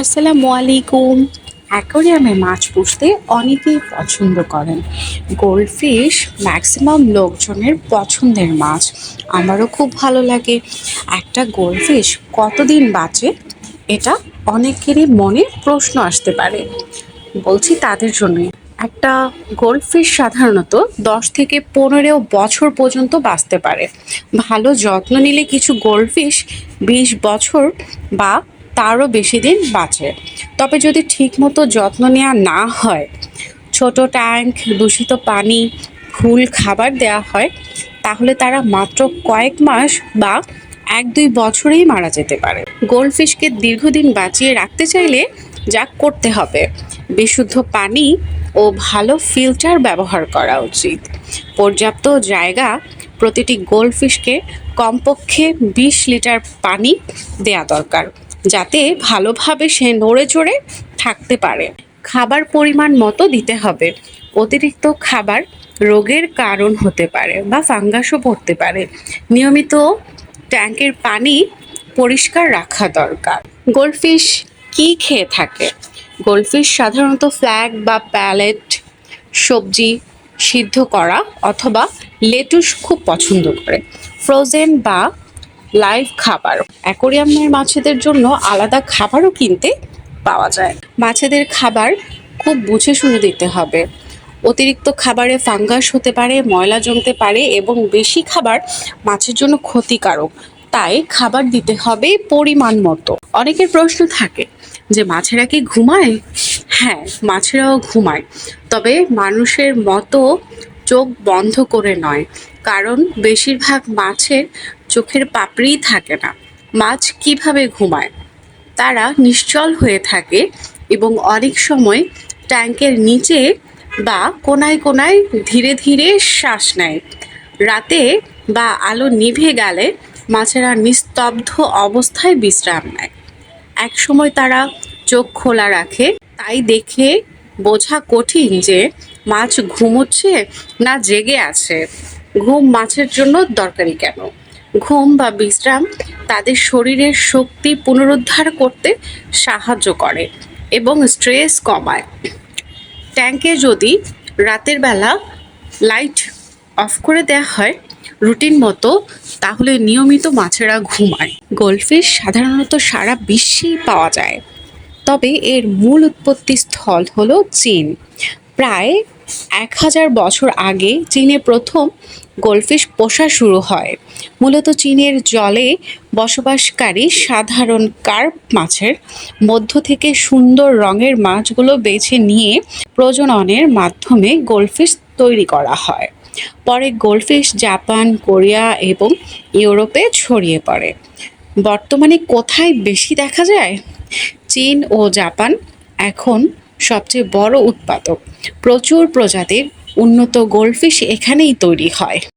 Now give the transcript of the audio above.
আসসালামু আলাইকুম। অ্যাকোয়ারিয়ামে মাছ পুষতে অনেকেই পছন্দ করেন। গোল্ডফিশ ম্যাক্সিমাম লোকজনের পছন্দের মাছ। আমারও খুব ভালো লাগে। একটা গোল্ডফিশ কতদিন বাঁচে, এটা অনেকেরই মনে প্রশ্ন আসতে পারে। বলছি তাদের জন্যই। একটা গোল্ডফিশ সাধারণত 10 থেকে 15 বছর পর্যন্ত বাঁচতে পারে। ভালো যত্ন নিলে কিছু গোল্ডফিশ 20 বছর বা তারও বেশি দিন বাঁচে। তবে যদি ঠিকমতো যত্ন নেওয়া না হয়, ছোট ট্যাঙ্ক, দূষিত পানি, ভুল খাবার দেওয়া হয়, তাহলে তারা মাত্র কয়েক মাস বা 1-2 বছরেই মারা যেতে পারে। গোল্ডফিশকে দীর্ঘদিন বাঁচিয়ে রাখতে চাইলে যা করতে হবে, বিশুদ্ধ পানি ও ভালো ফিল্টার ব্যবহার করা উচিত। পর্যাপ্ত জায়গা, প্রতিটি গোল্ডফিশকে কমপক্ষে 20 লিটার পানি দেয়া দরকার, যাতে ভালোভাবে সে নড়ে চড়ে থাকতে পারে। খাবার পরিমাণ মতো দিতে হবে। অতিরিক্ত খাবার রোগের কারণ হতে পারে বা ফাঙ্গাসও পড়তে পারে। নিয়মিত ট্যাঙ্কের পানি পরিষ্কার রাখা দরকার। গোল্ডফিশ কি খেয়ে থাকে? গোল্ডফিশ সাধারণত ফ্ল্যাগ বা প্যালেট, সবজি, সিদ্ধ করা অথবা লেটুস খুব পছন্দ করে। ফ্রোজেন বা লাইভ খাবার। অ্যাকোয়ারিয়ামের মাছেদের জন্য আলাদা খাবারও কিনতে পাওয়া যায়। মাছেদের খাবার খুব বুঝে শুনে দিতে হবে। অতিরিক্ত খাবারে ফাঙ্গাস হতে পারে, ময়লা জমতে পারে এবং বেশি খাবার মাছের জন্য ক্ষতিকারক। তাই খাবার দিতে হবে পরিমাণ মতো। অনেকের প্রশ্ন থাকে যে মাছেরা কি ঘুমায়? হ্যাঁ, মাছেরাও ঘুমায়, তবে মানুষের মতো চোখ বন্ধ করে নয়, কারণ বেশিরভাগ মাছের চোখের পাপড়িই থাকে না। মাছ কিভাবে ঘুমায়? তারা নিশ্চল হয়ে থাকে এবং অনেক সময় ট্যাঙ্কের নিচে বা কোনায় কোনায় ধীরে ধীরে শ্বাস নেয়। রাতে বা আলো নিভে গেলে মাছেরা নিস্তব্ধ অবস্থায় বিশ্রাম নেয়। একসময় তারা চোখ খোলা রাখে, তাই দেখে বোঝা কঠিন যে মাছ ঘুমোচ্ছে না জেগে আছে। ঘুম মাছের জন্য দরকারি কেন? ঘুম বা বিশ্রাম তাদের শরীরের শক্তি পুনরুদ্ধার করতে সাহায্য করে এবং স্ট্রেস কমায়। ট্যাঙ্কে যদি রাতের বেলা লাইট অফ করে দেওয়া হয় রুটিন মতো, তাহলে নিয়মিত মাছেরা ঘুমায়। গোল্ডফিশ সাধারণত সারা বিশ্বেই পাওয়া যায়, তবে এর মূল উৎপত্তি স্থল হলো চীন। প্রায় 1000 বছর আগে চীনে প্রথম গোল্ডফিশ পোষা শুরু হয়। মূলত চীনের জলে বসবাসকারী সাধারণ কার্প মাছের মধ্য থেকে সুন্দর রঙের মাছগুলো বেছে নিয়ে প্রজননের মাধ্যমে গোল্ডফিশ তৈরি করা হয়। পরে গোল্ডফিশ জাপান, কোরিয়া এবং ইউরোপে ছড়িয়ে পড়ে। বর্তমানে কোথায় বেশি দেখা যায়? চীন ও জাপান এখন সবচেয়ে বড় উৎপাদক। প্রচুর প্রজাতির উন্নত গোল্ডফিশ এখানেই তৈরি হয়।